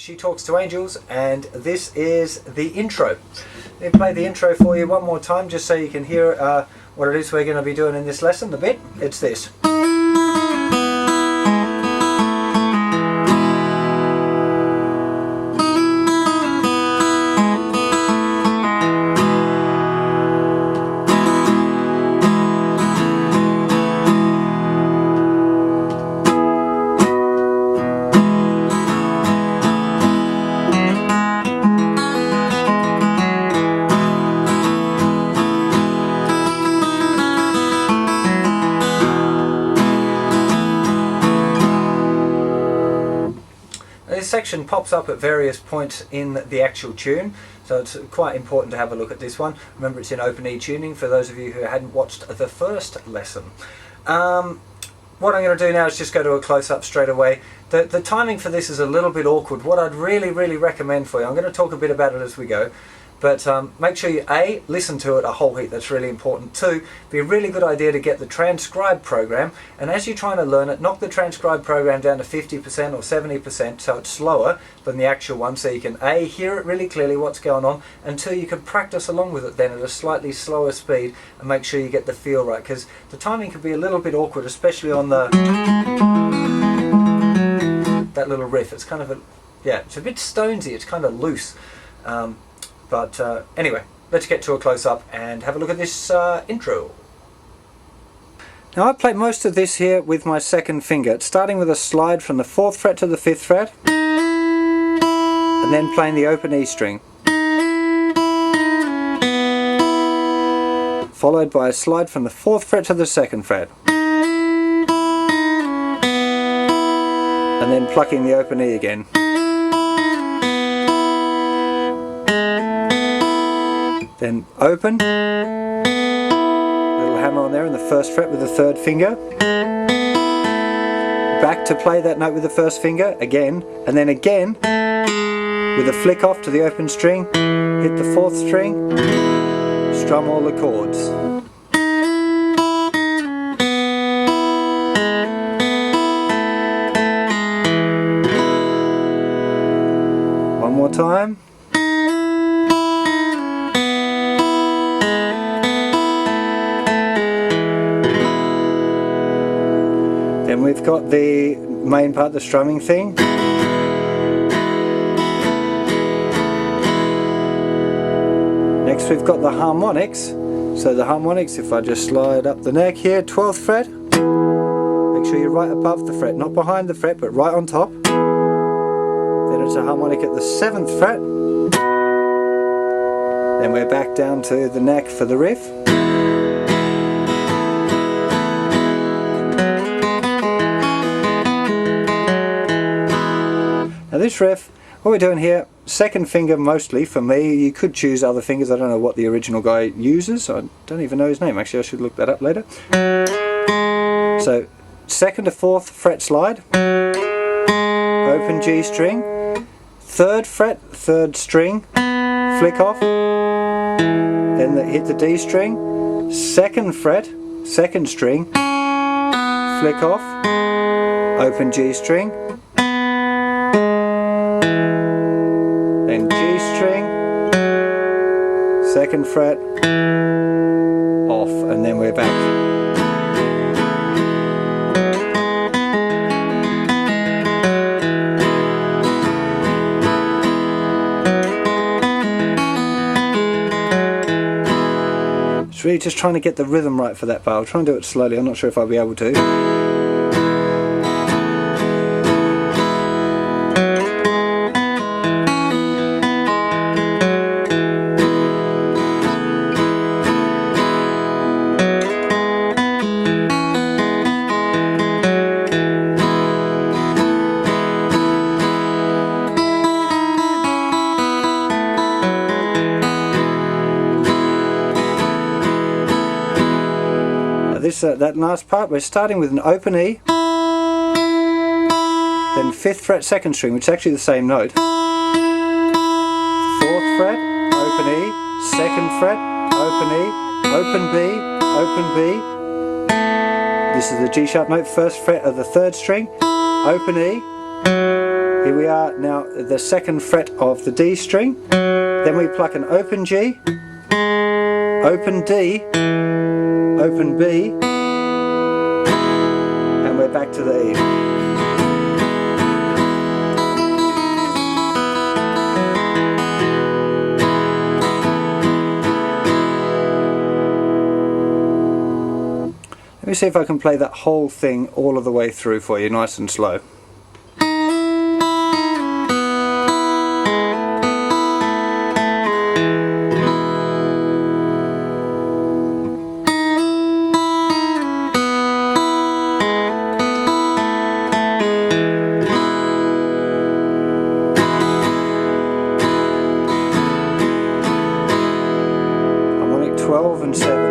She Talks to Angels, and this is the intro. Let me play the intro for you one more time just so you can hear what it is we're going to be doing in this lesson a bit. It's this. This section pops up at various points in the actual tune, so it's quite important to have a look at this one. Remember, it's in open E tuning for those of you who hadn't watched the first lesson. What I'm going to do now is just go to a close-up straight away. The timing for this is a little bit awkward. What I'd really recommend for you, I'm going to talk a bit about it as we go, but make sure you A, listen to it a whole heap, that's really important. 2, be a really good idea to get the transcribe program, and as you're trying to learn it, knock the transcribe program down to 50% or 70% so it's slower than the actual one, so you can A, hear it really clearly what's going on, and 2, you can practice along with it then at a slightly slower speed and make sure you get the feel right, because the timing can be a little bit awkward, especially on the that little riff. It's kind of it's a bit stonesy, it's kind of loose. But anyway, let's get to a close-up and have a look at this intro. Now I play most of this here with my second finger. It's starting with a slide from the 4th fret to the 5th fret, and then playing the open E string, followed by a slide from the 4th fret to the 2nd fret, and then plucking the open E again. Then open, little hammer on there in the 1st fret with the 3rd finger, back to play that note with the 1st finger again, and then again with a flick off to the open string, hit the 4th string, strum all the chords. One more time. Then we've got the main part, the strumming thing. Next we've got the harmonics. So the harmonics, if I just slide up the neck here, 12th fret. Make sure you're right above the fret, not behind the fret, but right on top. Then it's a harmonic at the 7th fret. Then we're back down to the neck for the riff. Now this riff, what we're doing here, 2nd finger mostly for me. You could choose other fingers. I don't know what the original guy uses. I don't even know his name. Actually, I should look that up later. So 2nd to 4th fret slide, open G string, 3rd fret, 3rd string, flick off, then hit the D string, 2nd fret, 2nd string, flick off, open G string, then G string, 2nd fret, off, and then we're back. It's really just trying to get the rhythm right for that part. I'll try and do it slowly. I'm not sure if I'll be able to. That last part, we're starting with an open E, then 5th fret 2nd string, which is actually the same note, 4th fret, open E, 2nd fret, open E, open B, open B. This is the G sharp note, 1st fret of the 3rd string, open E, Here we are now, the 2nd fret of the D string. Then we pluck an open G, open D, open B, and we're back to the E. Let me see if I can play that whole thing all of the way through for you, nice and slow. Harmonic 12 and 7.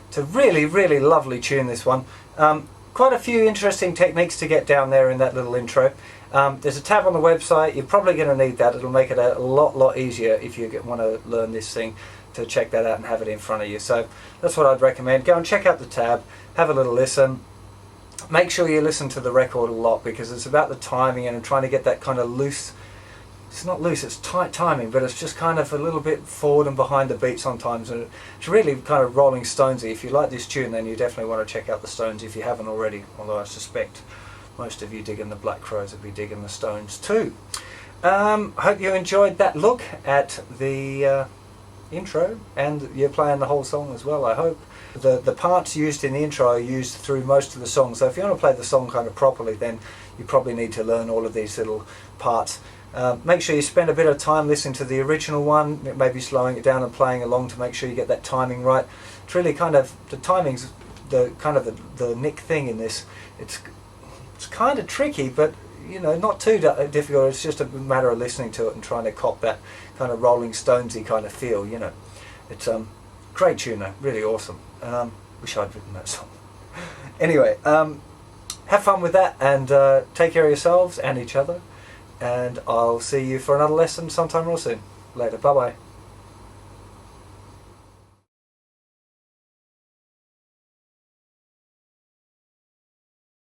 It's a really, really lovely tune, this one. Quite a few interesting techniques to get down there in that little intro. There's a tab on the website. You're probably going to need that. It'll make it a lot easier if you want to learn this thing, to check that out and have it in front of you. So that's what I'd recommend. Go and check out the tab, have a little listen. Make sure you listen to the record a lot, because it's about the timing and trying to get that kind of loose. It's not loose, it's tight timing, but it's just kind of a little bit forward and behind the beat sometimes, and it's really kind of Rolling Stonesy. If you like this tune, then you definitely want to check out the Stones if you haven't already, although I suspect most of you digging the Black Crowes would be digging the Stones too. I hope you enjoyed that look at the intro, and you're playing the whole song as well, I hope. The parts used in the intro are used through most of the songs, so if you want to play the song kind of properly, then you probably need to learn all of these little parts. Make sure you spend a bit of time listening to the original one, maybe slowing it down and playing along to make sure you get that timing right. It's really kind of, the timing's the nick thing in this. It's kind of tricky, but you know, not too difficult. It's just a matter of listening to it and trying to cop that kind of Rolling Stonesy kind of feel, you know. It's great tune though, really awesome. Wish I'd written that song. Anyway, have fun with that, and take care of yourselves and each other. And I'll see you for another lesson sometime real soon. Later, bye bye.